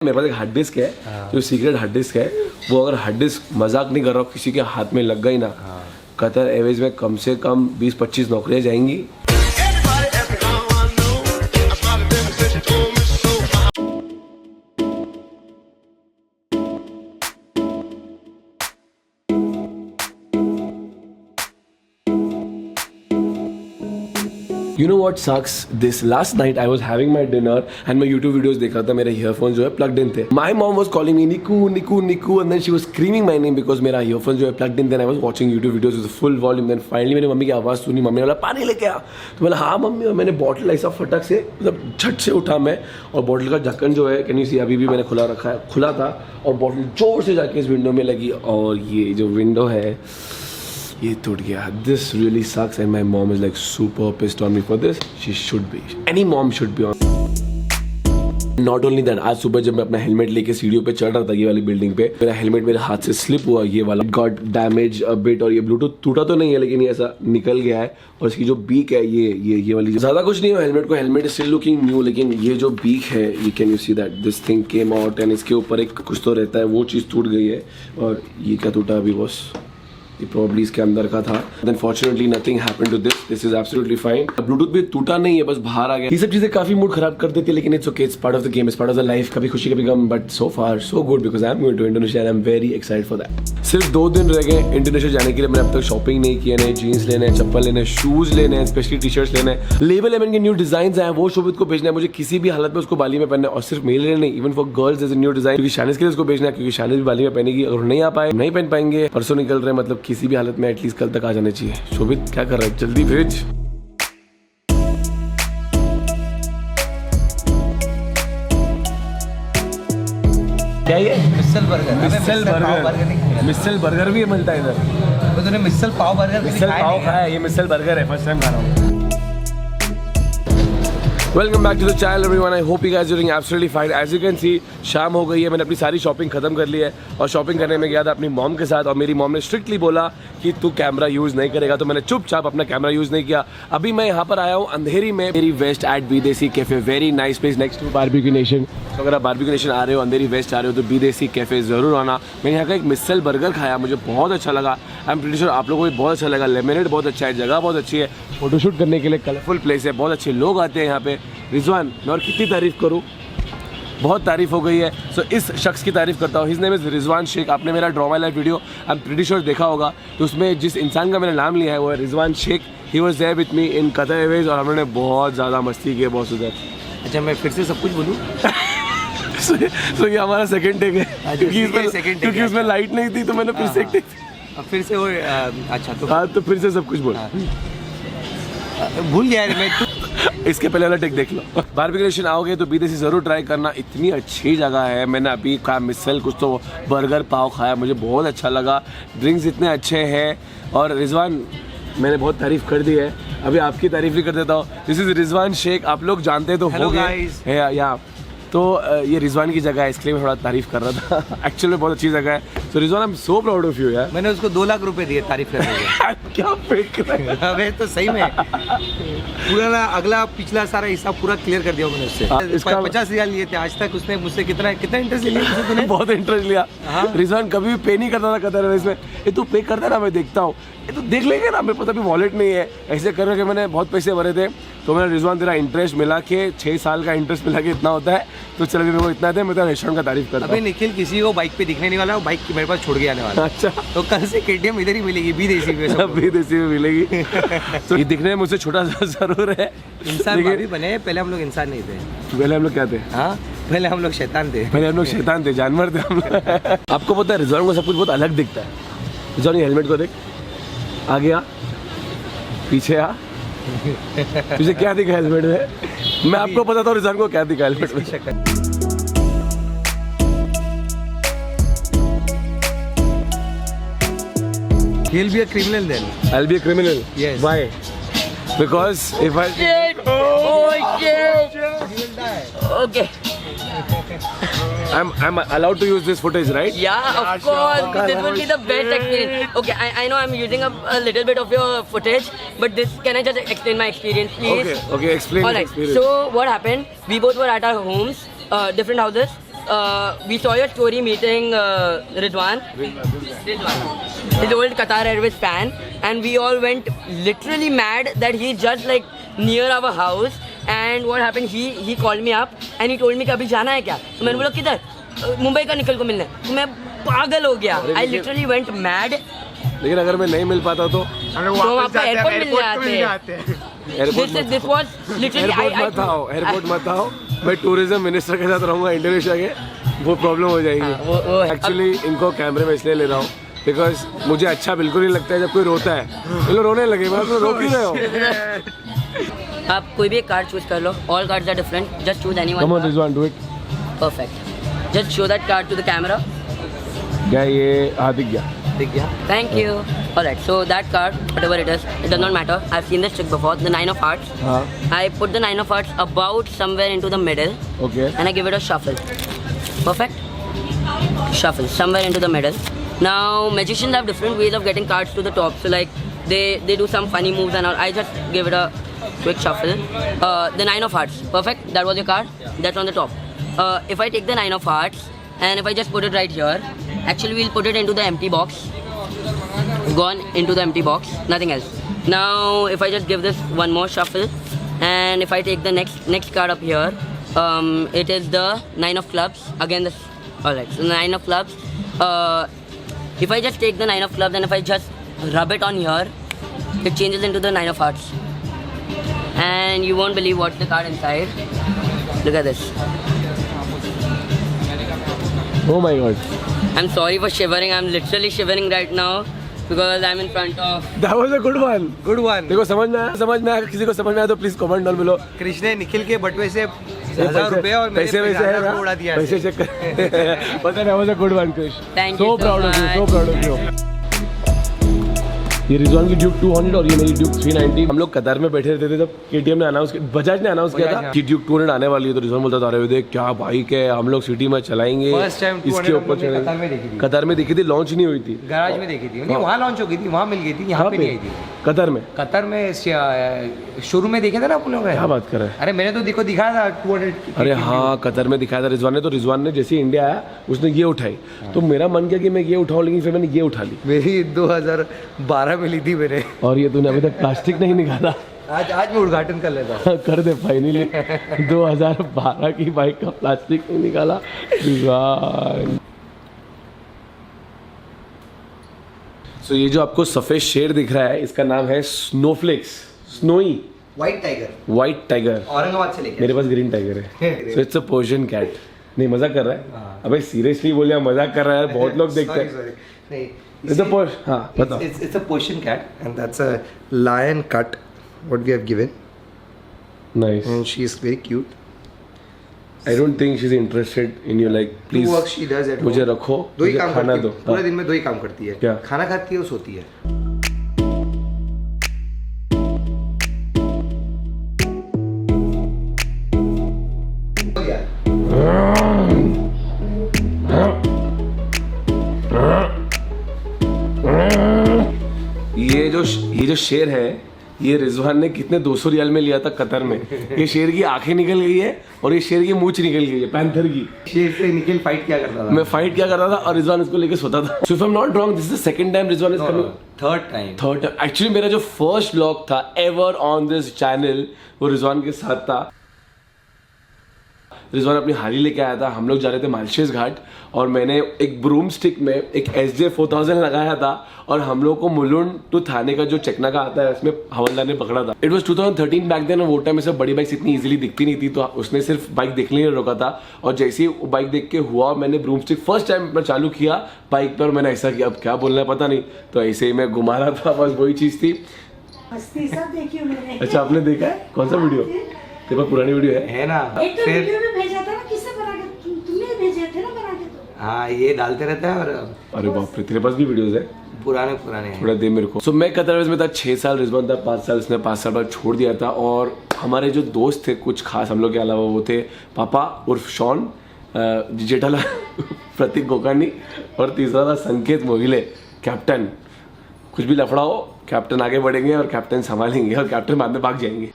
मेरे पास एक hard disk है जो सीक्रेट हार्ड डिस्क है, वो अगर हार्ड डिस्क मजाक नहीं कर रहा हूँ किसी के हाथ में लग गई ना, कतर एयरवेज में कम से कम 20-25 नौकरियां जाएंगी। You know what sucks? This last night I was having my dinner and मैं YouTube videos देख रहा था, मेरे earphones जो है plugged in थे। My mom was calling me Niku, Niku, Niku and then she was screaming my name because मेरा earphones जो है plugged in थे and I was watching YouTube videos with full volume। Then finally मेरी mummy की आवाज़ सुनी, mummy ने बोला पानी लेके आ। तो बोला हाँ मम्मी, और मैंने बॉटल ऐसा फटक से मतलब झट से उठा मैं, और बॉटल का ढक्कन जो है कैन यू सी अभी भी मैंने खुला रखा है, खुला था और बॉटल जोर से जाके इस विंडो में लगी और ये जो विंडो है ये टूट गया। This really sucks and my mom is like super pissed on me for this. She should be. Any mom should be on. Not only that, आज सुबह जब मैं अपना हेलमेट लेके सीढ़ियों पे चढ़ रहा था ये वाली बिल्डिंग पे, मेरा हेलमेट मेरे हाथ से स्लिप हुआ, ये वाला गॉट डैमेज अ बिट, और ये ब्लूटूथ टूटा तो नहीं है लेकिन ये ऐसा निकल गया है, और इसकी जो बीक है ये वाली ज़्यादा कुछ नहीं है हेलमेट को, helmet is still looking new, लेकिन ये जो बीक है ये can you see that this thing came out and इसके ऊपर एक कुछ तो रहता है, वो चीज़ टूट गई है। और ये क्या टूटा अभी बॉस? ये प्रॉब्ली इसके अंदर का था। Then fortunately nothing happened to this is absolutely fine. Bluetooth भी टूटा नहीं है, बस बाहर आ गया। ये सब चीजें काफी मूड खराब कर देती है, लेकिन it's okay, it's part of the game, it's part of the life. कभी खुशी कभी गम, but so far so good because I am going to Indonesia and I am very excited for that. सिर्फ 2 दिन रह गए इंडोनेशिया जाने के लिए। मैंने अब तक शॉपिंग नहीं किया, नए जीन्स लेने हैं, चप्पल लेने, शूज लेने हैं, स्पेशली टी शर्ट्स लेने हैं। लेवल 11 के न्यू डिजाइन आए, वो शोभित को भेजना है मुझे किसी भी हालत में उसको बाली में पहनना है, और सिर्फ मेरे लिए नहीं, even for girls is a new design, क्योंकि शानिस के लिए उसको भेजना है, क्योंकि शानिस भी बाली में पहनेगी। अगर नहीं आ पाए नहीं पहन पाएंगे, परसों निकल रहे, मतलब किसी भी हालत में एटलीस्ट कल तक आ जाने चाहिए। शोभित क्या कर रहा है, जल्दी भेज। क्या ये मिसल बर्गर? मिसल बर्गर भी मिलता है इधर। तो तूने मिसल पाव बर्गर मिसल पाव खाया है? ये मिसल बर्गर है, फर्स्ट टाइम खा रहा हूँ। Welcome back to the channel everyone, I hope you guys doing absolutely fine. As you can see शाम हो गई है, मैंने अपनी सारी शॉपिंग खत्म कर ली है और शॉपिंग करने में गया था अपनी मॉम के साथ, और मेरी मॉम ने स्ट्रिक्टली बोला कि तू कैमरा यूज़ नहीं करेगा, तो मैंने चुपचाप अपना कैमरा यूज़ नहीं किया। अभी मैं यहाँ पर आया हूँ अंधेरी में, मेरी west at Videshi cafe, very nice place next to Barbeque Nation. तो अगर आप बारबेक्यू नेशन आ रहे हो, अंधेरी वेस्ट आ रहे हो, तो विदेशी कैफे ज़रूर आना। मैंने यहाँ का एक मिसल बर्गर खाया, मुझे बहुत अच्छा लगा। आई एम प्रीटी श्योर आप लोगों को भी बहुत अच्छा लगा। लेमिनेट बहुत अच्छा है, जगह बहुत अच्छी है, फोटोशूट करने के लिए कलरफुल प्लेस है, बहुत अच्छे लोग आते हैं यहाँ पे। रिजवान, मैं और कितनी तारीफ़ करूँ, बहुत तारीफ हो गई है। सो इस शख्स की तारीफ करता हूँ, his name is Rizwan Shaikh. आपने मेरा draw my life video I am pretty sure देखा होगा, तो उसमें जिस इंसान का मैंने नाम लिया है वो है Rizwan Shaikh. He was there with me in Qatar Airways, और हमने बहुत ज़्यादा मस्ती की है बहुत उधर। अच्छा, मैं फिर से सब कुछ बोलूँ? तो ये हमारा सेकंड टेक है, क्योंकि उसमें लाइट नहीं थी, तो मैंने फिर से एक टेक फिर से वो अच्छा तो हाँ, तो फिर से सब कुछ बोल। भूल गया मैं। इसके पहले वाला टेक देख लो। बारबेक्यू नेशन आओगे तो विदेशी ज़रूर ट्राई करना, इतनी अच्छी जगह है। मैंने अभी खाया मिसल, कुछ तो बर्गर पाव खाया, मुझे बहुत अच्छा लगा। ड्रिंक्स इतने अच्छे हैं, और रिजवान मैंने बहुत तारीफ़ कर दी है, अभी आपकी तारीफ़ भी कर देता हूँ। दिस इज़ रिजवान शेख, आप लोग जानते तो हो गए। तो ये रिजवान की जगह है, इसलिए मैं थोड़ा तारीफ कर रहा था। एक्चुअली में बहुत अच्छी जगह है। So Rizwan, I am so proud of you यार। मैंने उसको 2 लाख रुपए दिए तारीफ करने के। क्या फेक रहा है? अबे तो सही में पूरा अगला पिछला सारा हिसाब पूरा क्लियर कर दिया मैंने उससे। इसका 50,000 लिए थे आज तक उसने मुझसे। कितना इंटरेस्ट लिया तूने? बहुत इंटरेस्ट लिया। रिजवान कभी भी पे नहीं करता था कतर एयरवेज में। ये तू पे करता ना, मैं देखता हूँ, ये तो देख लेंगे ना, मेरे पास अभी वॉलेट नहीं है, ऐसे करके मैंने बहुत पैसे भरे थे। तो मैंने रिजवान तेरा इंटरेस्ट मिला के 6 साल का इंटरेस्ट मिला के इतना होता है, तो चल मेरे को इतना थे, मैं तेरा रेस्टोरेंट का तारीफ करता हूं। अभी निखिल किसी को बाइक पे दिखने नहीं वाला, बाइक मेरे पास छोड़ के आने वाला। अच्छा, तो कल से केटीएम इधर ही मिलेगी, विदेशी में मिलेगी। तो ये दिखने में मुझसे छोटा सा जरूर है, इंसान भी बने। पहले हम लोग इंसान नहीं थे, पहले हम लोग क्या थे? हाँ, पहले हम लोग शैतान थे। पहले हम लोग शैतान थे, जानवर थे हम लोग। आपको पता है रिजवान को सब कुछ बहुत अलग दिखता है। रिजवान हेलमेट को देख, आगे आ, पीछे आ, तुझे क्या दिखा हेलमेट में? मैं आपको बताता हूँ रिजवान को क्या दिखा हेलमेट में। He'll be a criminal then. I'll be a criminal. Yes. Why? Because if I... Oh shit! He will die. Okay. I'm allowed to use this footage, right? Yeah, of course. This will be the best experience. Okay, I know I'm using a little bit of your footage, but can I just explain my experience, please? Okay, explain. All right. Experience. So what happened? We both were at our homes, different houses. we saw your story meeting Ridwan. His old Qatar Airways fan, and we all went literally mad that he's just like near our house. And what happened? He called me up and he told me कि अभी जाना है क्या? तो मैंने बोला किधर? मुंबई का निकल को मिलने. तो मैं पागल हो गया. I literally went mad. लेकिन अगर मैं नहीं मिल पाता तो तो आपको एयरपोर्ट मिलने आते हैं. This was literally एयरपोर्ट मत आओ. मैं टूरिज्म मिनिस्टर के साथ रहूंगा इंडोनेशिया के, वो प्रॉब्लम हो जाएगी. वो एक्चुअली इनको कैमरे में इसलिए ले रहा हूँ बिकॉज मुझे अच्छा बिल्कुल नहीं लगता है जब कोई रोता है. ये लोग रोने लगे, मैं तो रोक ही रहे हो. आप कोई भी एक कार्ड चूज कर लो. All cards are different. Just choose anyone. Come on Rizwan, do it. Perfect. Just show that card to the camera. क्या ये? हाँ, दिख गया. Thank you. Alright, so that card, whatever it is, it does not matter. I've seen this trick before. The 9 of hearts. I put the 9 of hearts about somewhere into the middle. Okay. And I give it a shuffle. Perfect. Shuffle somewhere into the middle. Now magicians have different ways of getting cards to the top. So like they do some funny moves and all. I just give it a quick shuffle. The 9 of hearts. Perfect. That was your card. That's on the top. If I take the 9 of hearts and if I just put it right here, actually we'll put it into the empty box. Gone into the empty box. Nothing else. Now if I just give this one more shuffle and if I take the next card up here, it is the 9 of clubs. Again this. Alright. So 9 of clubs. If I just take the 9 of clubs and if I just rub it on here, it changes into the 9 of hearts. And you won't believe what's the card inside. Look at this. Oh my god. I'm sorry for shivering. I'm literally shivering right now because I'm in front of. That was a good one. Good one. देखो समझ में आया, किसी को समझ में आया तो please comment down below. Krishna ने निखिल के बटुए से 1000 रुपए और मेरे पैसे वैसे है ना, उड़ा दिया. पैसे चेक कर. पता नहीं, was a good one, Krish. Thank you So so proud of you, so much. proud of you. ये रिजवान की ड्यूक 200 और ये मेरी ड्यूक 390. हम लोग कतार में बैठे रहते थे जब KTM ने अनाउंस किया, बजाज ने अनाउंस किया था कि ड्यूक 200 आने वाली है. तो रिजवान बोलता था अरे देख क्या बाइक है, हम लोग सिटी में चलाएंगे. First time 200 इसके ऊपर हमने कतार में देखी थी. कतार में देखी थी, लॉन्च नहीं हुई थी. गैराज में देखी थी. नहीं, वहाँ लॉन्च हो गई थी, वहाँ मिल गई थी, यहाँ पे नहीं आई थी. कतार में. कतर में शोरूम में देखे थे ना आप लोग. क्या बात कर रहे हैं? अरे मैंने तो देखो दिखाया था 200. अरे हाँ, कतर में दिखाया था रिजवान ने. तो रिजवान ने जैसे इंडिया आया उसने ये उठाई. तो मेरा मन किया कि मैं ये उठाऊं, लेकिन फिर मैंने ये उठा ली. मेरी 2012 में ली थी मैंने. और ये तूने अभी तक प्लास्टिक नहीं निकाला. आज मैं उद्घाटन कर लेता हूँ. कर दे फाइनली. 2012 की बाइक का प्लास्टिक नहीं निकाला रिजवान. तो ये जो आपको सफेद शेर दिख रहा है इसका नाम है Snowflakes. Snowy white tiger. White tiger. Aurangabad से लेके मेरे पास ग्रीन टाइगर है. So it's a Persian cat. नहीं मजाक कर रहा है. अबे सीरियसली बोल या मजाक कर रहा है. बहुत लोग देखते हैं. It's a Porsche. हाँ बताओ. It's a Persian cat and that's a lion cut what we have given Nice. and she is very cute. I don't think she's interested in you. Like Two please. works she does at मुझे home. रखो. दो ही मुझे काम खाना करती दो. है. पूरे दिन में दो ही काम करती है. क्या? खाना खाती है और सोती है. ये जो शेर है ये रिजवान ने कितने 200 रियाल में लिया था कतर में. ये शेर की आंखें निकल गई है और ये शेर की मूंछ निकल गई है पैंथर की. शेर से निखिल फाइट क्या करता था. मैं फाइट क्या कर रहा था और रिजवान इसको लेके सोता था. So if I am not wrong this is the second time Rizwan is coming. Third time. Actually मेरा जो फर्स्ट व्लॉग था एवर ऑन दिस चैनल वो रिजवान के साथ था. रिजवान अपनी हारी लेके आया था. हम लोग जा रहे थे मालशेज घाट और मैंने एक ब्रूम स्टिक में एक SJ4000 लगाया था और हम लोग को मुलुंड टू थाने का जो चेकना का आता है उसमें हवलदार ने पकड़ा था. It was 2013 back then. वो टाइम में सब बड़ी बाइक्स इतनी इजीली दिखती नहीं थी तो उसने सिर्फ बाइक देखने के लिए रोका था. और जैसे ही बाइक देख के हुआ मैंने ब्रूम स्टिक फर्स्ट टाइम मैं चालू किया बाइक पर. मैंने ऐसा किया, अब क्या बोलना है पता नहीं, तो ऐसे ही मैं घुमा रहा था. बस वही चीज़ थी. सब देखी मैंने. अच्छा आपने देखा है? कौन सा वीडियो? तेरे पास पुरानी वीडियो है ना. एक तो फिर वीडियो में भेजा था ना, किससे बना के तुमने भेजे थे ना बना के. तो हाँ ये डालते रहता है. और अरे बाप रे, तेरे पास भी वीडियोस है? पुराने हैं. थोड़ा दे मेरे को. सो मैं कतर में था 6 साल. रिजवान था 5 साल. उसने 5 साल बाद छोड़ दिया था. और हमारे जो दोस्त थे कुछ खास हम लोग के अलावा वो थे पापा उर्फ शॉन, जेठाला प्रतीक गोकानी और तीसरा था संकेत मोहिले कैप्टन. कुछ भी लफड़ा हो कैप्टन आगे बढ़ेंगे और कैप्टन संभालेंगे और कैप्टन बाद में भाग जाएंगे.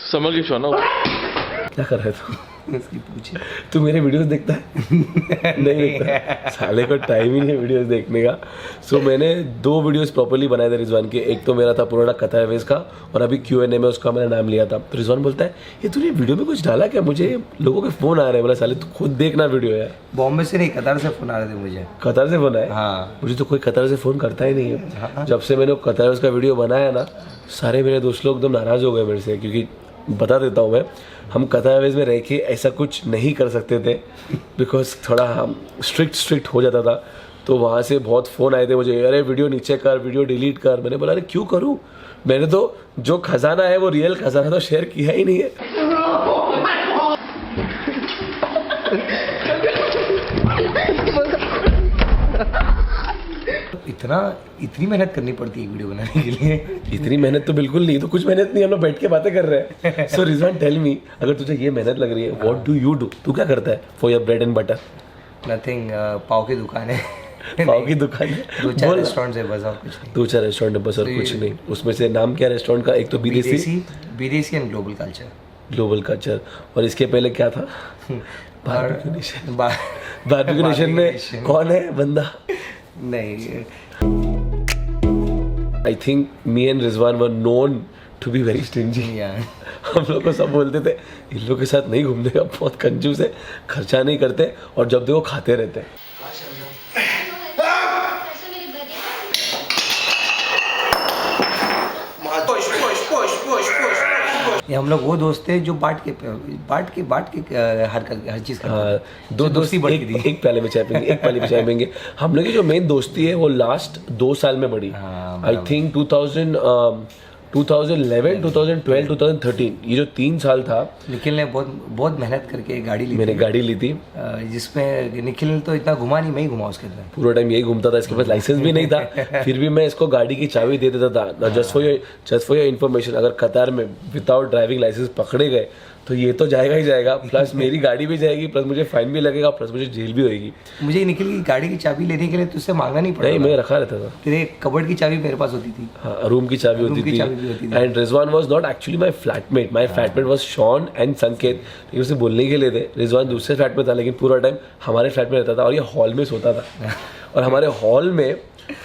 समर गिफ्ट हो ना वो। क्या कर रहे थे उसकी पूछे तू मेरे वीडियोस देखता है? नहीं देखता, साले को टाइम ही नहीं है वीडियोस देखने का। सो मैंने 2 वीडियोस प्रॉपर्ली बनाए थे रिजवान के। एक तो मेरा था पुराना कथा एयरवेज का, और अभी Q&A में उसका मैंने नाम लिया था। तो रिजवान बोलता है ये तूने वीडियो में कुछ डाला क्या, मुझे लोगों के फ़ोन आ रहे हैं। बोला साले तू खुद देखना वीडियो यार। बॉम्बे से नहीं, कतार से फोन आ रहे थे मुझे। कतर से फ़ोन आया? हाँ। मुझे तो कोई कतर से फ़ोन करता ही नहीं है। जब से मैंने कतर एयरवेज का वीडियो बनाया ना, सारे मेरे दोस्त लोग एकदम नाराज़ हो गए मेरे से, क्योंकि बता देता हूँ मैं, हम कथा एयरवेज में रह के ऐसा कुछ नहीं कर सकते थे, बिकॉज थोड़ा हम स्ट्रिक्ट हो जाता था। तो वहाँ से बहुत फ़ोन आए थे मुझे, अरे वीडियो नीचे कर, वीडियो डिलीट कर। मैंने बोला अरे क्यों करूँ, मैंने तो जो खजाना है वो रियल खजाना तो शेयर किया ही नहीं है। इतनी मेहनत करनी पड़ती है वीडियो बनाने के लिए? इतनी मेहनत तो बिल्कुल नहीं, तो कुछ मेहनत नहीं, हम लोग बैठ के बातें कर रहे हैं। सो रिजवान टेल मी, अगर तुझे ये मेहनत लग रही है, व्हाट डू यू डू? तू क्या करता है for your bread and butter? Nothing, पाव की दुकान है। पाव की दुकान है, 2-4 बोल। रेस्टोरेंट है बस, और कुछ नहीं। 2-4 रेस्टोरेंट है बस, और कुछ नहीं। उसमें से नाम क्या रेस्टोरेंट का? एक तो विदेशी विदेशी and global culture. Global culture, और इसके पहले क्या था? Barbeque Nation. बारबेक्यू नेशन में कौन है बंदा? नहीं, I think me and Rizwan were known to be very stingy. हम लोग को सब बोलते थे इन लोग के साथ नहीं घूमने का, बहुत कंजूस है, खर्चा नहीं करते, और जब देखो खाते रहते हैं। ये हम लोग वो दोस्त थे जो बांट के हर चीज करते थे। हाँ, 2 दोस्ती दोस्ती बढ़ती थी। एक प्याले में चाय पिएंगे, एक प्याले में चाय पिएंगे। हम लोग की जो मेन दोस्ती है वो लास्ट 2 साल में बढ़ी। हाँ, आई थिंक 2011, 2012, 2013, ये जो 3 साल था, निखिल ने बहुत मेहनत करके गाड़ी ली मैंने थी, गाड़ी ली थी। जिसमें निखिल ने तो इतना घुमा नहीं, मैं ही घुमा उसके अंदर। पूरा टाइम यही घूमता था, इसके पास लाइसेंस भी नहीं था, फिर भी मैं इसको गाड़ी की चाबी दे देता था। जस्ट फॉर योर इन्फॉर्मेशन, अगर कतार में विदाउट ड्राइविंग लाइसेंस पकड़े गए तो ये तो जाएगा ही जाएगा, प्लस मेरी गाड़ी भी जाएगी, प्लस मुझे फाइन भी लगेगा, प्लस मुझे जेल भी होएगी। मुझे निखिल की गाड़ी की चाबी लेने के लिए तुझसे मांगना नहीं पड़ा। नहीं, मैं रखा रहता था। तेरे कबर्ड की चाबी मेरे पास होती थी। हाँ, रूम की चाबी होती की चाबी भी होती थी। थी। And Rizwan was not actually my flatmate, my flatmate was Shaun and Sanket. लेकिन उसे बोलने के लिए थे, रिजवान दूसरे फ्लैट में था, लेकिन पूरा टाइम हमारे फ्लैट में रहता था, और ये हॉल में सोता था। और हमारे हॉल में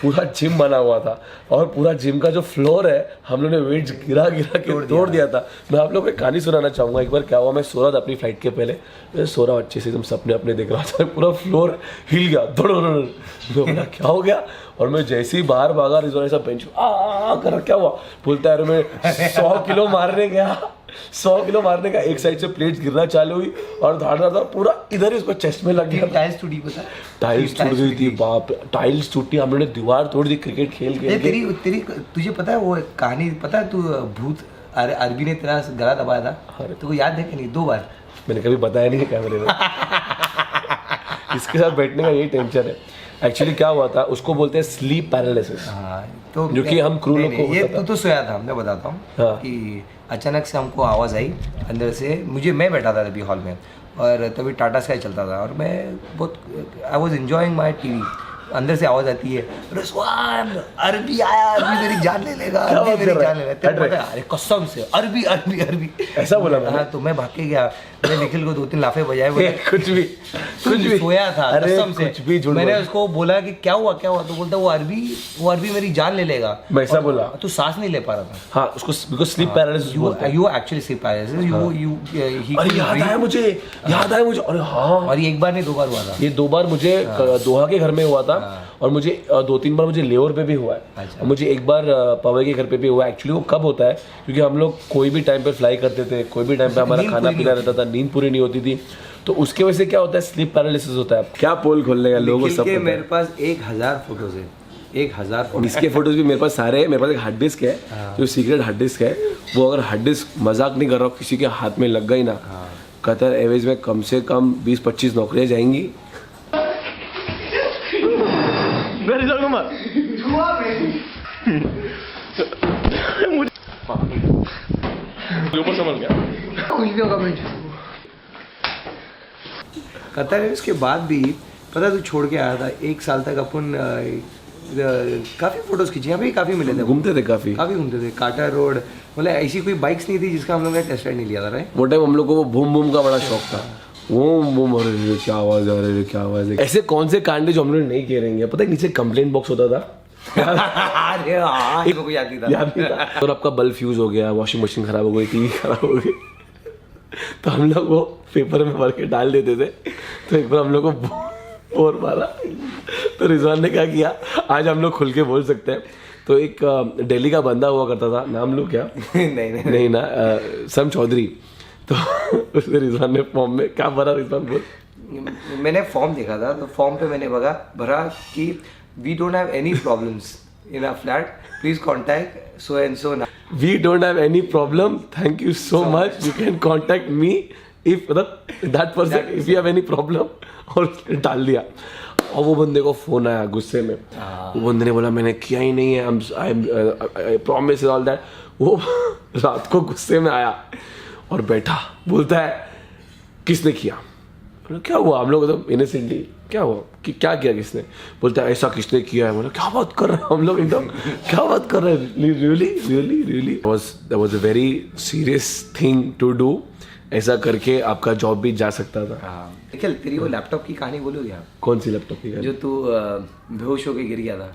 पूरा जिम बना हुआ था, और पूरा जिम का जो फ्लोर है हम लोग ने वेट्स गिरा के तोड़ दिया था। मैं आप लोग को एक कहानी सुनाना चाहूँगा। एक बार क्या हुआ, मैं सो रहा था अपनी फ्लाइट के पहले, मैं सो रहा अच्छे से एकदम सपने अपने देख रहा था, पूरा फ्लोर हिल गया, बोला क्या हो गया, और मैं जैसे ही बाहर भागा, रिजवान ऐसा बेंच कर, क्या हुआ, बोलता है मैं 100 किलो मारने गया, 100 किलो मारने का, एक साइड से प्लेट्स गिरना चालू हुई, और धाड़ पूरा इधर इसको चेस्ट में लग गया। टाइल्स टूटी, पता? टाइल्स टूट गई थी, बाप, टाइल्स टूटी, हम लोगों ने दीवार तोड़ दी क्रिकेट खेल के। तेरी तुझे पता है वो कहानी, पता है तू भूत अरबी ने तेरा गला दबाया था, तो वो याद है कि नहीं? 2 बार मैंने कभी बताया नहीं है कैमरे में। इसके साथ बैठने का यही टेंशन है। एक्चुअली क्या हुआ था, उसको बोलते हैं स्लीप पैरालिसिस। हाँ, तो जो कि हम क्रू लोग को ये होता था। तो सोया था, मैं बताता हूँ। हाँ। कि अचानक से हमको आवाज़ आई अंदर से, मैं बैठा था तभी हॉल में, और तभी टाटा स्काई चलता था, और मैं बहुत I was enjoying my TV. अंदर से आवाज़ आती है, रिजवान अरबी आया, अरबी मेरी जान ले लेगा, अरबी मेरी जान ले लेगा। अरे कसम से अरबी अरबी अरबी ऐसा बोला मैंने? हाँ, तो मैं भाग के गया, मैं निखिल को 2-3 लाफे बजाए, बोले कुछ भी सोया था, अरे कसम से। कुछ भी झूठ मैंने बोला। उसको बोला कि क्या हुआ, तो बोलता वो अरबी मेरी जान ले लेगा। मैं ऐसा बोला? तू सांस नहीं ले पा रहा था। हाँ, उसको बिकॉज स्लीप पैरालिसिस बोलते हैं। यू एक्चुअली स्लीप पैरालिसिस, अरे याद आया मुझे, अरे हाँ, और ये 1 बार नहीं 2 बार हुआ था। ये 2 बार मुझे दोहा के घर में हुआ था, और मुझे 2-3 बार मुझे लेवर पे भी हुआ है। अच्छा। और मुझे एक बार पवे के घर पे भी हुआ है। एक्चुअली वो कब होता है, क्योंकि हम लोग कोई भी टाइम पे फ्लाई करते थे, कोई भी टाइम पे हमारा नींद खाना पूरी पीना रहता था, नींद पूरी नहीं होती थी, तो उसके वजह से क्या होता है, स्लीप पैरालिसिस होता है। क्या पोल खोलने का, लोगों को सब पता है। मेरे पास 1000 फोटोज है, 1000 फोटो। इसके फोटोज भी मेरे पास सारे हैं। मेरे पास एक हार्ड डिस्क है, जो सीक्रेट हार्ड डिस्क है, वो अगर हार्ड डिस्क मजाक नहीं कर रहा हूँ, किसी के हाथ में लग गई ना, कतर एयरवेज में कम से कम 20-25 नौकरियां जाएंगी। ऊपर समझ गया। कुछ भी होगा मैं कतर है। उसके बाद भी पता तू छोड़ के आया था 1 साल तक अपन काफ़ी फोटोज खींची, यहाँ पे भी काफ़ी मिले थे, घूमते थे काफी। काफ़ी घूमते थे। काटा रोड, मतलब ऐसी कोई बाइक्स नहीं थी जिसका हम लोग ने टेस्ट राइड नहीं लिया था राइट। वो टाइम हम लोग को वो बूम बूम का बड़ा शौक था। बूम बूम, अरे क्या आवाज है, अरे क्या आवाज है। ऐसे कौन से कांड जो हम लोग नहीं कह रहेंगे, पता है नीचे कंप्लेंट बॉक्स होता था। अरे हाँ, इसको कोई याद नहीं था। याद नहीं था। और आपका बल्ब फ्यूज हो गया, वॉशिंग मशीन खराब हो गई, टीवी खराब हो गई, तो हम लोग वो पेपर में भर के डाल देते थे। तो एक बार हम लोग को और मारा, तो रिजवान ने क्या किया, आज हम लोग खुल के बोल सकते हैं। तो एक दिल्ली का बंदा हुआ करता था, नाम लो क्या? नहीं ना, सम चौधरी। तो उसने रिजवान ने फॉर्म में क्या भरा, रिजवान बोल। मैंने फॉर्म देखा था, तो फॉर्म पे मैंने भरा कि we don't have any problems in our flat, please contact so and so. We don't have any problem, thank you so much, you can contact me if that person if you have any problem. और उसने डाल दिया। और वो बंदे को phone आया गुस्से में। वो बंदे ने बोला मैंने किया ही नहीं है, आई प्रॉमिस ऑल दैट। वो रात को गुस्से में आया और बैठा, बोलता है किसने किया? बोला क्या हुआ? हम लोग एकदम इनोसेंटली क्या हुआ कि क्या किया किसने? बोलता है ऐसा किसने किया है? बोला क्या बात कर रहे हैं हम लोग, एकदम क्या बात कर रहे हैं, really that was a very serious thing to do. ऐसा करके आपका जॉब भी जा सकता था। निखिल, तेरी वो लैपटॉप की कहानी बोलोगे आप? कौन सी लैपटॉप की? जो तू बेहोश होके गिर गया था।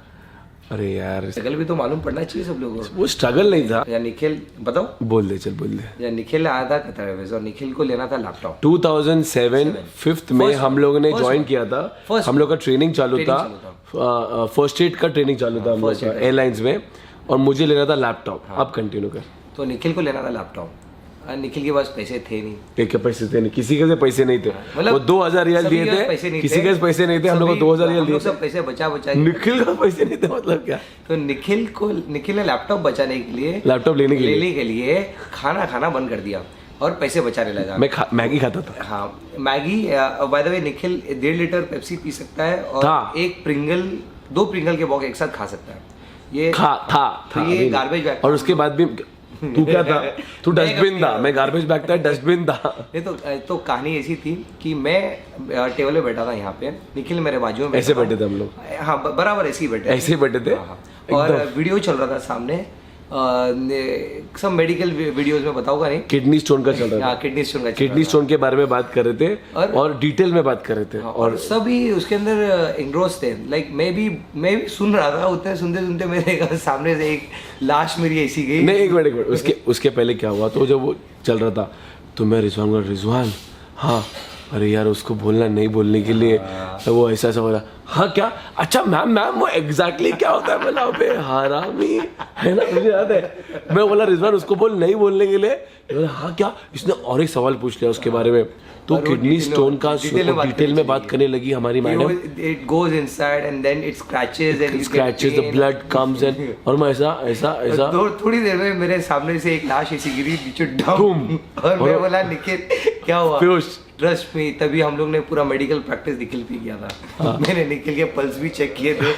अरे यार, स्ट्रगल भी तो मालूम पड़ना चाहिए सब लोगों को। वो स्ट्रगल नहीं था। या निखिल, बताओ। बोल दे, चल बोल दे। या निखिल आया था कतर एयरवेज और निखिल को लेना था लैपटॉप। 2007 5th में हम लोगों ने ज्वाइन किया था। हम लोग का ट्रेनिंग चालू था, फर्स्ट एड का ट्रेनिंग चालू था हम लोग का एयरलाइंस में, और मुझे लेना था लैपटॉप। अब कंटिन्यू कर। तो निखिल को लेना था लैपटॉप, निखिल के पास पैसे थे नहीं। क्या पैसे थे नहीं, किसी के पैसे नहीं थे। मतलब वो 2000 रियल दिए थे, किसी के पैसे नहीं थे, हम लोग को 2000 रियल दिए थे। सब पैसे बचा निखिल का पैसे नहीं थे, मतलब क्या? तो निखिल ने लैपटॉप बचाने के लिए, लैपटॉप लेने के लिए खाना बंद कर दिया और पैसे बचाने लगा। मैं मैगी खाता था। हाँ, Maggi. By the way, Nikhil 1.5 litre Pepsi P सकता है और एक प्रिंगल, 2 प्रिंगल के बॉक्स एक साथ खा सकता है। ये था ये गार्बेज बैग। और उसके बाद भी तू क्या था? तू डस्टबिन था, मैं गार्बेज बैग था, डस्टबिन था। ये तो कहानी ऐसी थी कि मैं टेबल पे बैठा था यहाँ पे, निखिल मेरे बाजू में ऐसे बैठे थे हम लोग। हाँ, बराबर ऐसे ही बैठे थे। और वीडियो चल रहा था सामने, सब मेडिकल वीडियोस में बताऊंगा नहीं। किडनी स्टोन का चल रहा था। किडनी स्टोन के बारे में बात कर रहे थे और डिटेल में बात कर रहे थे। और सभी उसके अंदर इंग्रोस थे। लाइक मैं भी सुन रहा था, उतने सुनते मेरे सामने से एक लाश मेरी ऐसी गई। नहीं, एक मिनट, उसके पहले क्या हुआ, तो जब वो चल रहा था तो मैं रिजवान, हाँ अरे यार उसको बोलना नहीं बोलने के लिए, तो वो ऐसा बोला, हाँ क्या, अच्छा मैम वो एग्जैक्टली क्या होता है? बोला अबे हरामी, है ना, मुझे याद है। मैं बोला रिजवान उसको बोल नहीं बोलने के लिए, बोला हाँ क्या? इसने और एक सवाल पूछ लिया उसके बारे में। तो किडनी स्टोन का डिटेल में बात करने लगी हमारी madam. It goes inside and then it scratches the blood comes and, और मैं ऐसा थोड़ी देर में मेरे सामने से एक लाश ऐसी गिरी नीचे, डम। और मैं बोला निखिल क्या हुआ? ट्रस्ट में तभी हम लोग ने पूरा मेडिकल प्रैक्टिस निखिल पे किया था। मैंने निखिल के पल्स भी चेक किए थे।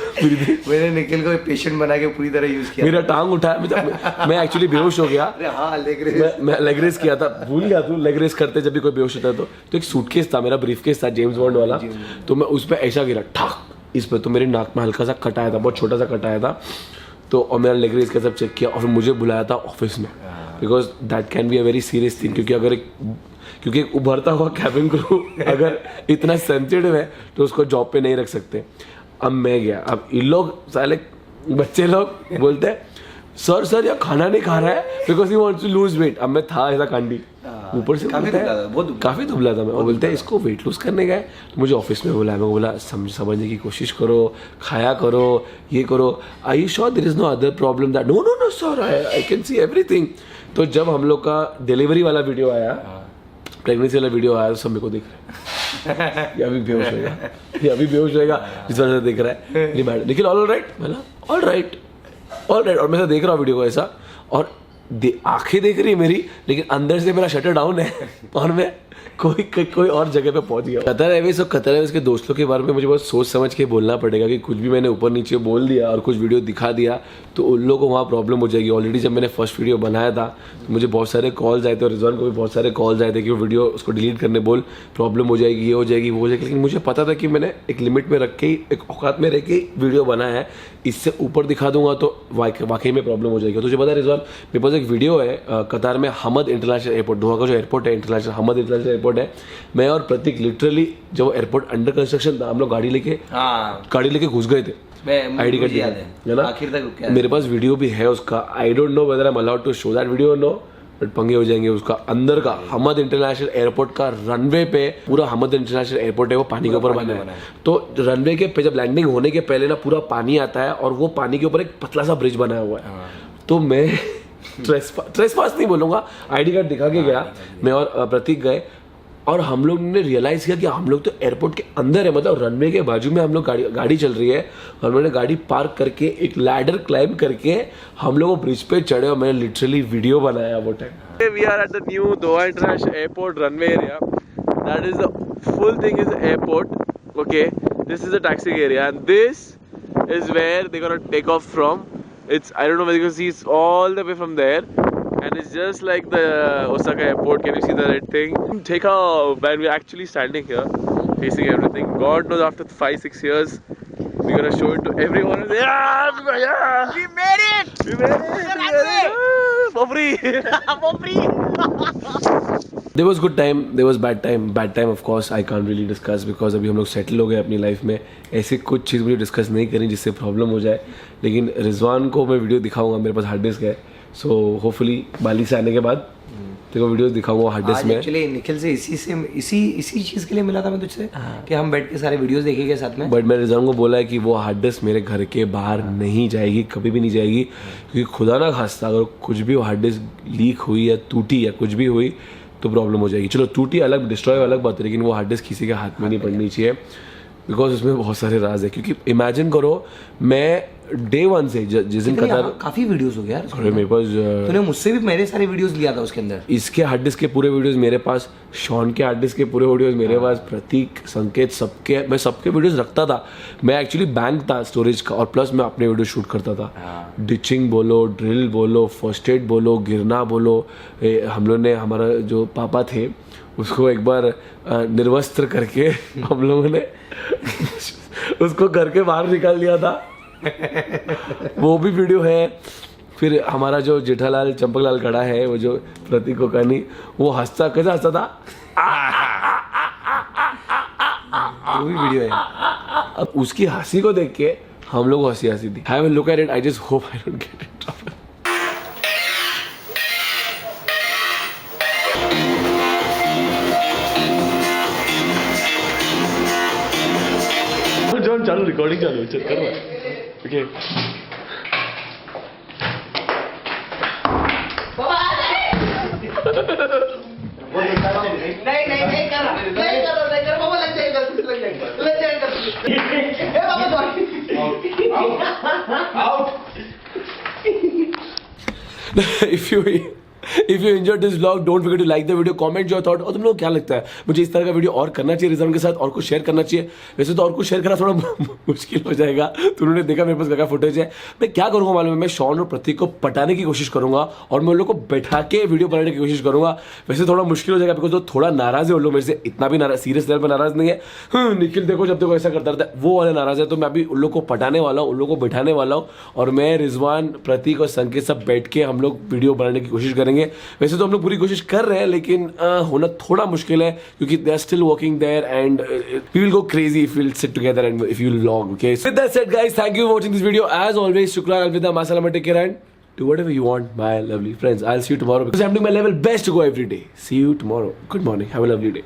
मैंने निखिल को पेशेंट बना के पूरी तरह यूज किया। मेरा टांग उठाया, मैं एक्चुअली बेहोश हो गया। हाँ, मैं लेग रेस किया था, भूल गया तू लेग रेस करते जब भी कोई बेहोश होता है तो एक सूटकेस था, मेरा ब्रीफकेस था जेम्स बॉन्ड वाला, तो मैं उस पर ऐसा गिरा ठाक इस पर, तो मेरे नाक में हल्का सा कट आया था, बहुत छोटा सा कट आया था। तो और मेरा लेग रेस का सब चेक किया और फिर मुझे बुलाया था ऑफिस में, because that can be a very serious thing. क्योंकि एक उभरता हुआ कैबिन क्रू अगर इतना सेंसिटिव है तो उसको जॉब पे नहीं रख सकते। अब मैं गया, अब इन लोग साले बच्चे लोग बोलते हैं सर ये खाना नहीं खा रहा है because he wants to lose weight. अब मैं था ऐसा कांडी, ऊपर से काफी दुबला था मैं, और बोलते हैं इसको वेट लूज करने गए। तो मुझे ऑफिस में बोला, मैं बोला समझने की कोशिश करो, खाया करो, ये करो, I you sure there is no other problem that? No sir, I can see everything. तो जब हम लोग का डिलीवरी वाला वीडियो आया, प्रेगनेंसी वाला वीडियो आया, तो सब मेरे को देख रहे हैं ये अभी बेहोश होएगा, इस वजह से देख रहा है। Nikhil all right? बोला ऑल राइट। और मैं देख रहा हूँ वीडियो को ऐसा, और आंखें देख रही है मेरी, लेकिन अंदर से मेरा शटर डाउन है और मैं कोई और जगह पे पहुंच गया। कतर एयरवेज और कतर एयरवेज के दोस्तों के बारे में मुझे बहुत सोच समझ के बोलना पड़ेगा कि कुछ भी मैंने ऊपर नीचे बोल दिया और कुछ वीडियो दिखा दिया तो उन लोगों को वहाँ प्रॉब्लम हो जाएगी। ऑलरेडी जब मैंने फर्स्ट वीडियो बनाया था तो मुझे बहुत सारे कॉल्स आए थे और रिजवान को भी बहुत सारे कॉल्स आए थे कि वो वीडियो उसको डिलीट करने बोल, प्रॉब्लम हो जाएगी, ये हो जाएगी, वो हो जाएगी। लेकिन मुझे पता था कि मैंने एक लिमिट में रख के ही, एक औकात में रह के वीडियो बनाया है। इससे ऊपर दिखा दूंगा तो वाकई में प्रॉब्लम हो जाएगी। तुझे पता है रिजवान, मेरे पास एक वीडियो है कतार में हमद इंटरनेशनल एयरपोर्ट, दोहा का जो एयरपोर्ट है इंटरनेशनल, हमद इंटरनेशनल एयरपोर्ट है। मैं और प्रतीक लिटरली जब एयरपोर्ट अंडर कंस्ट्रक्शन था हम लोग गाड़ी लेके घुस गए थे आईडी कार्ड है ना, आखिर तक रुके। मेरे पास वीडियो भी है उसका। I don't know whether I am allowed to show that video no, but पंगे हो जाएंगे। उसका अंदर का हमद इंटरनेशनल एयरपोर्ट का रनवे पे, पूरा हमद इंटरनेशनल एयरपोर्ट है वो पानी के ऊपर बना है। तो रनवे के पे जब लैंडिंग होने के पहले ना पूरा पानी आता है और वो पानी के ऊपर एक पतला सा ब्रिज बनाया हुआ है। तो मैं ट्रेसपास नहीं बोलूंगा, आईडी कार्ड दिखा के गया, मैं और प्रतीक गए और हम लोग ने रियलाइज किया कि हम लोग तो एयरपोर्ट के अंदर है, मतलब रनवे के बाजू में हम लोग गाड़ी चल रही है। और मैंने गाड़ी पार्क करके एक लैडर क्लाइंब करके हम लोग ब्रिज पे चढ़े और मैंने लिटरली वीडियो बनाया वो time. We are at the new Doha international airport runway area. That is the full thing is airport. Okay, this is the taxi area and this is where they gonna take off from. It's, I don't know whether you can see, it's all the way from there and it's just like the Osaka airport. Can you see the red thing? Take off, and we're actually standing here facing everything. God knows after 5-6 years we're gonna show it to everyone. Yeah! We made it! We made it! For free! For free! There was good time, there was bad time. Bad time of course I can't really discuss because अभी हम लोग settle हो गए अपनी life में। ऐसे कुछ चीज़ मुझे डिस्कस नहीं करनी जिससे प्रॉब्लम हो जाए। लेकिन रिजवान को मैं वीडियो दिखाऊंगा, मेरे पास हार्ड डिस्क है, सो होपफुली बाली से आने के बाद तेरे को वीडियोस दिखाऊंगा हार्ड डिस्क में। एक्चुअली निखिल से इसी चीज़ के लिए मिला था मैं तुझसे कि हम बैठ के सारे वीडियोस देखेंगे साथ में। बट मैंने रिजवान को बोला है कि वो हार्ड डिस्क मेरे घर के बाहर नहीं जाएगी, कभी भी नहीं जाएगी, क्योंकि खुदा ना खास्ता अगर कुछ भी वो हार्ड डिस्क लीक हुई या टूटी या कुछ भी हुई तो प्रॉब्लम हो जाएगी। चलो टूटी अलग, डिस्ट्रॉय अलग बात है, लेकिन वो हार्ड डिस्क किसी के हाथ में नहीं पड़नी चाहिए बिकॉज उसमें बहुत सारे राज है। क्योंकि इमेजिन करो मैं डे वन से जिस दिन कतार काफी वीडियोस हो गया यार मेरे पास, तूने मुझसे भी मेरे सारे वीडियोस लिया था उसके अंदर। इसके हार्ड डिस्क के पूरे वीडियोस मेरे पास, शॉन के हार्ड डिस्क के पूरे वीडियोस मेरे पास, प्रतीक, संकेत, सबके, मैं सबके वीडियोस रखता था। मैं एक्चुअली बैंक था स्टोरेज का और प्लस मैं अपने वीडियो शूट करता था। डिचिंग बोलो, ड्रिल बोलो, फर्स्ट एड बोलो, गिरना बोलो। हम लोग ने, हमारा जो पापा थे उसको एक बार निर्वस्त्र करके हम लोगों ने उसको घर के बाहर निकाल दिया था। वो भी वीडियो है। फिर हमारा जो जेठालाल चंपकलाल खड़ा है, वो जो प्रतीक कोकानी, वो हंसता, कैसा हंसता था, वो भी वीडियो है। अब उसकी हंसी को देख के हम लोग को हंसी आती थी। I will look at it, I just hope I don't get in trouble. John चालू, रिकॉर्डिंग चालू, चल कर रहा है। Okay If you enjoyed this vlog, don't forget to like the video, comment your thought। और तुम लोग क्या लगता है मुझे इस तरह का वीडियो और करना चाहिए रिजवान के साथ, और कुछ शेयर करना चाहिए? वैसे तो और कुछ शेयर करना थोड़ा मुश्किल हो जाएगा, तो उन्होंने देखा मेरे पास क्या फुटेज है। मैं क्या करूंगा मालूम है, मैं शॉन और प्रतीक को पटाने की कोशिश करूंगा और मैं उन लोग को बैठा के वीडियो बनाने की कोशिश करूंगा। वैसे थोड़ा मुश्किल हो जाएगा बिकॉज वो थोड़ा नाराज है उन लोग मेरे से, इतना भी नाराज, सीरियस लेवल पर नाराज नहीं है। निखिल देखो जब देखो ऐसा करता रहता है, वो वाले नाराज है। तो मैं अभी उन लोग को पटाने वाला हूँ, उन लोग को बैठाने वाला हूँ और मैं, रिजवान, प्रतीक और संकेत सब बैठ के हम लोग वीडियो बनाने की कोशिश करेंगे। वैसे तो हम लोग पूरी कोशिश कर रहे हैं लेकिन होना थोड़ा मुश्किल है क्योंकि they are still working there and we will go crazy if we will sit together and if you will vlog. Okay, so that's it guys, thank you for watching this video. As always शुक्रान, अलविदा, मा सलामा, take care and do whatever you want, my lovely friends. I'll see you tomorrow because I'm doing my level best to go every day. See you tomorrow. Good morning, have a lovely day.